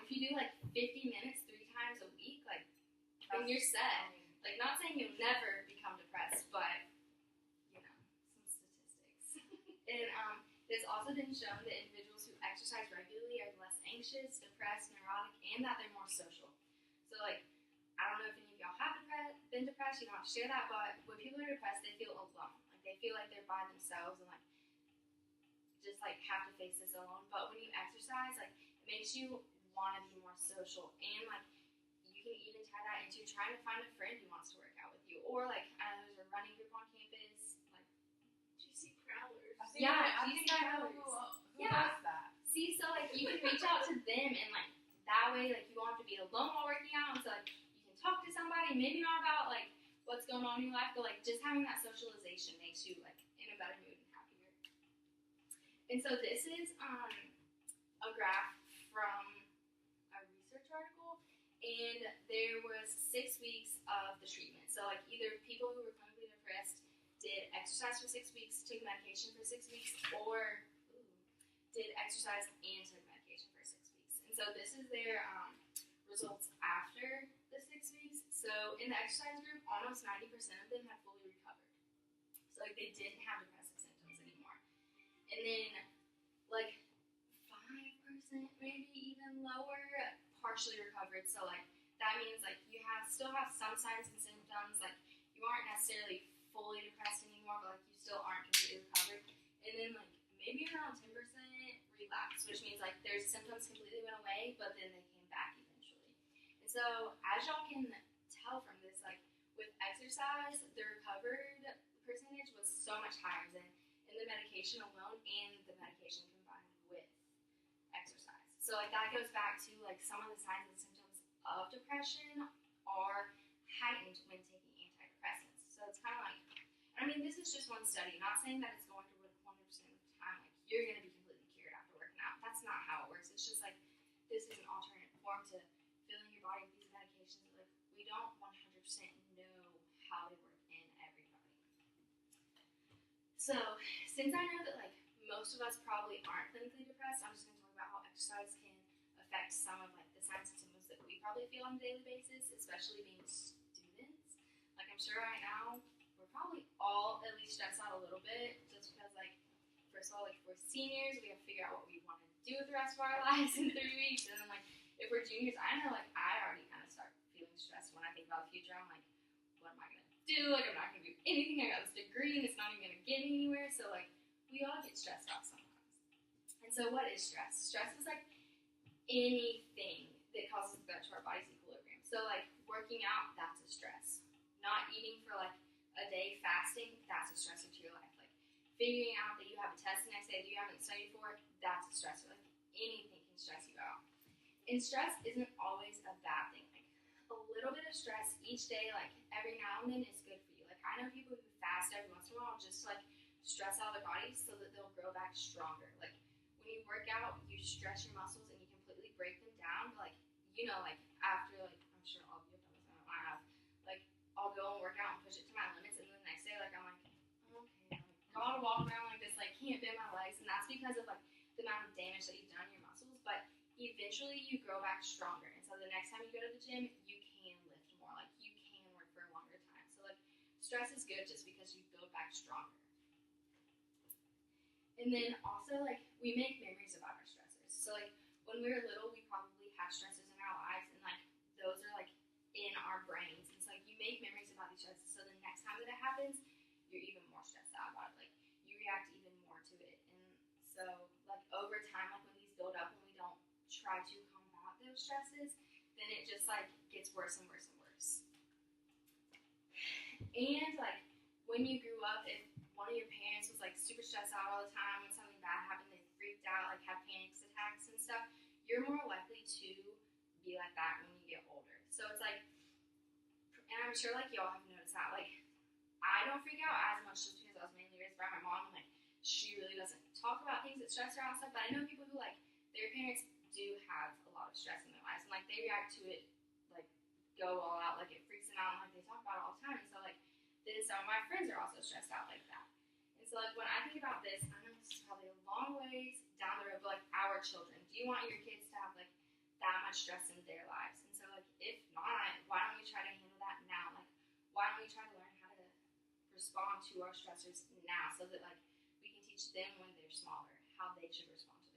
if you do like 50 minutes 3 times a week, like, then you're set. Like, not saying you'll never become depressed, but, you know, some statistics. And it's also been shown that individuals who exercise regularly are less anxious, depressed, neurotic, and that they're more social. So, like, I don't know if any of y'all have been depressed, you don't have to share that, but when people are depressed, they feel alone. Like, they feel like they're by themselves and, like, just, like, have to face this alone. But when you exercise, like, it makes you want to be more social. And, like, you can even tie that into trying to find a friend who wants to work out with you. Or, like, there's a running group on campus, like, GC Prowlers. Yeah, I've GC seen Prowlers. who Yeah. does that. See, so, like, you can reach out to them, and, like, that way, like, you won't have to be alone while working out. And so, like, you can talk to somebody, maybe not about, like, what's going on in your life, but, like, just having that socialization makes you, like, in a better mood and happier. And so this is a graph from a research article, and there was 6 weeks of the treatment. So, like, either people who were clinically depressed did exercise for 6 weeks, took medication for 6 weeks, or did exercise and took medication for 6 weeks. And so this is their results after the 6 weeks. So in the exercise group, almost 90% of them had fully recovered. So, like, they didn't have depressive symptoms anymore. And then, like, 5%, maybe even lower, partially recovered. So, like, that means, like, you still have some signs and symptoms. Like, you aren't necessarily fully depressed anymore, but, like, you still aren't completely recovered. And then, like, maybe around 10% relapse, which means, like, their symptoms completely went away, but then they came back eventually. And so, as y'all can tell from this, like, with exercise, the recovered percentage was so much higher than in the medication alone and the medication combined with exercise. So, like, that goes back to, like, some of the signs and symptoms of depression are heightened when taking antidepressants. So, it's kind of like, I mean, this is just one study. Not saying that it's going to work 100% of the time. Like, you're going to be completely cured after working out. That's not how it works. It's just, like, this is an alternate form to filling your body with these medications. Like, we don't 100% know how they work in everybody. So, since I know that, like, most of us probably aren't clinically depressed, I'm just going to talk about how exercise can affect some of, like, the signs and symptoms that we probably feel on a daily basis, especially being students. Like, I'm sure right now we're probably all at least stressed out a little bit, just because, like, first of all, like, if we're seniors, we have to figure out what we want to do with the rest of our lives in 3 weeks, and then, like, if we're juniors, I know, like, I already kind of start feeling stressed when I think about the future. I'm like, what am I going to do? Like, I'm not going to do anything. I got this degree, and it's not even going to get me anywhere. So, like, we all get stressed out sometimes. And so, what is stress? Stress is, like, anything that causes a threat to our body's equilibrium. So, like, working out, that's a stress. Not eating for, like, a day, fasting, that's a stressor to your life. Like, figuring out that you have a test the next day that you haven't studied for, that's a stressor. Like, anything can stress you out. And stress isn't always a bad thing. Like, a little bit of stress each day, like, every now and then is good for you. Like, I know people who fast every once in a while just to, like, stress out their bodies so that they'll grow back stronger. Like, when you work out, you stress your muscles and you completely break them down. But, like, you know, like, after, like, I'm sure all of you have done this, I know I have. Like, I'll go and work out and push it to my limits, and then the next day, like, I'm like, oh, okay, like, gotta walk around like this, like, can't bend my legs, and that's because of, like, the amount of damage that you've done to your muscles. But eventually you grow back stronger, and so the next time you go to the gym, you can lift more, like, you can work for a longer time. So, like, stress is good just because you go back stronger. And then also, like, we make memories about our stressors. So, like, when we were little, we probably had stressors in our lives, and, like, those are, like, in our brains. And so, like, you make memories about these stresses, so the next time that it happens, you're even more stressed out about it. Like, you react even more to it. And so, like, over time, like, when these build up, when we don't try to combat those stresses, then it just, like, gets worse and worse and worse. And, like, when you grew up, if one of your parents was, like, super stressed out all the time, when something bad happened, they freaked out, like, had panic attacks and stuff, you're more likely to be like that when you get older. So it's, like, and I'm sure, like, y'all have noticed that, like, I don't freak out as much just because I was mainly raised by my mom, and, like, she really doesn't talk about things that stress her out and stuff, but I know people who, like, their parents do have a lot of stress in their lives, and, like, they react to it, like, go all out, like, it freaks them out, and, like, they talk about it all the time, and so, like, then some of my friends are also stressed out like that. And so, like, when I think about this, I know this is probably a long ways down the road, but, like, our children, do you want your kids to have, like, that much stress in their lives. And so, like, if not, why don't we try to handle that now? Like, why don't we try to learn how to respond to our stressors now, so that, like, we can teach them when they're smaller how they should respond to